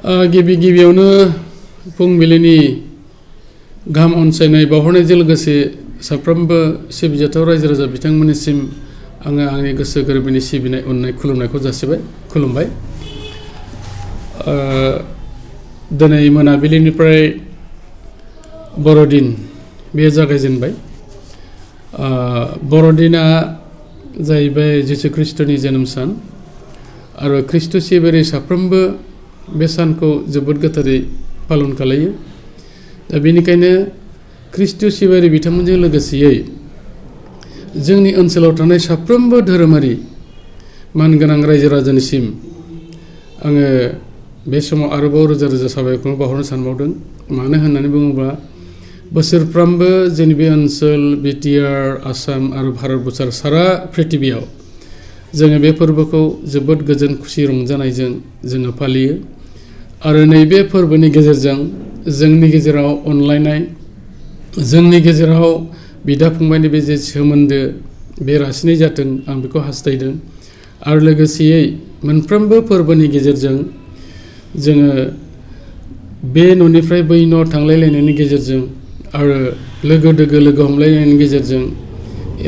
गिबियावनो फुंबिलिनि गाहाम अनसायनाय बावहरनायजों लोगोसे साफ्रोमबो सिबिजाथाव रायजो राजा बिथांमोननिसिम आङो आंनि गोसो गोरबोनि सिबिनाय अननाय खुलुमनायखौ खुलुमबाय। दिनै मोनाबिलिनिफ्राय बर'दिन बेयो जागायजेनबाय। बर'दिना जाहैबाय जिसु ख्रिस्ट'नि जोनोम सान आरो ख्रिस्ट' सिबियारि साफ्रोमबो बे सानखौ जोबोद गोथारै पालन खालायो। दा बेनिखायनो ख्रिस्ट' सिबियारि बिथांमोनजों लोगोसेयै जोंनि ओनसोलाव थानाय साफ्रोमबो धोरोमारि मानगोनां रायजो राजानिसिम आङो बे समाव आरोबाव रोजा रोजा साबायखर बावहरनो सानबावदों। मानो होननानै बुङोब्ला बोसोरफ्रोमबो जोंनि बे ओनसोल बिटिआर आसाम आरो भारतबर्ष सारा प्रिथिबियाव जोङो बे फोरबोखौ जोबोद गोजोन खुसि रंजानायजों जोङो फालियो आरो नैबे फोरबोनि गेजेरजों जोंनि गेजेराव अनलायनाय, जोंनि गेजेराव बिदा फंबायनि बे जे सोमोन्दो बे रासिनै जाथों आं बेखौ हास्थायदों। आरो लोगोसेयै मोनफ्रोमबो फोरबोनि गेजेरजों जोङो बे न'निफ्राय बै न' थांलायलायनायनि गेजेरजों आरो लोगो दोगो लोगो हमलायनायनि गेजेरजों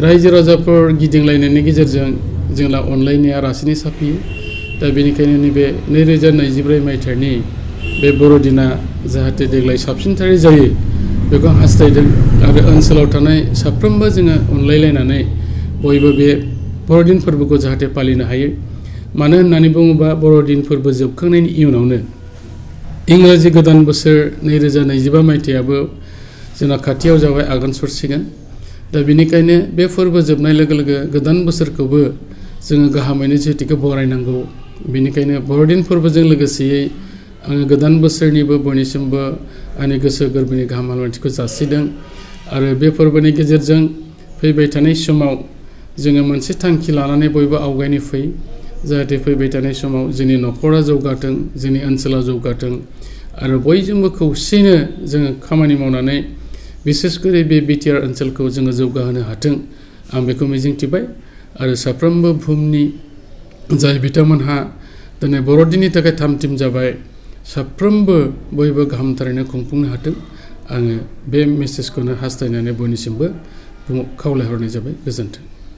रायजो राजाफोर गिदिंलायनायनि गेजेरजों जोंना अनलायनाया रासिनै साफियो। दा बेनिखायनो नैबे 2024 मायथाइनि बे बर'दिना जाहाथे देग्लाय साबसिनथारै जायो बेखौ हास्थायदों आरो ओनसोलाव थानाय साफ्रोमबो जोङो अनलायलायनानै बयबो बे बर'दिन फोरबोखौ जाहाथे फालिनो हायो। मानो होननानै बुङोबा बर'दिन फोरबो जोबखांनायनि इयुनावनो इंराजि गोदान बोसोर 2025 मायथाइयाबो जोंना खाथियाव जाबाय, आगान सुरसिगोन। दा बेनिखायनो बे फोरबो जोबनाय लोगो लोगो गोदान बोसोरखौबो जोङो गाहामैनो जिहेतुके बरायनांगौ। बेनिखायनो बर'दिन फोरबोजों लोगोसेयै आङो गोदान बोसोरनिबो बयनिसिमबो आंनि गोसो गोरबोनि गाहाम हामलायथिखौ जासिदों आरो बे फोरबोनि गेजेरजों फैबाय थानाय समाव जोङो मोनसे थांखि लानानै बयबो आवगायनो फै, जाहाथे फैबाय थानाय समाव जोंनि न'खरा जौगाथों, जोंनि ओनसोला जौगाथों आरो बयजोंबो खौसेयैनो जोङो खामानि मावनानै बिसेसकरि बे बिटिआर ओनसोलखौ जोङो जौगाहोनो हाथों आं बेखौ मिजिंथिबाय। आरो साफ्रोमबो बुहुमनि जाय बिथांमोनहा दिनै बर'दिननि थाखाय थामथिम जाबाय साफ्रोमबो बयबो गाहामथारैनो खुंफुंनो हाथों आङो बे मेसेजखौनो हास्थायनानै बयनिसिमबो खावलायहरनाय जाबाय। गोजोन्थों।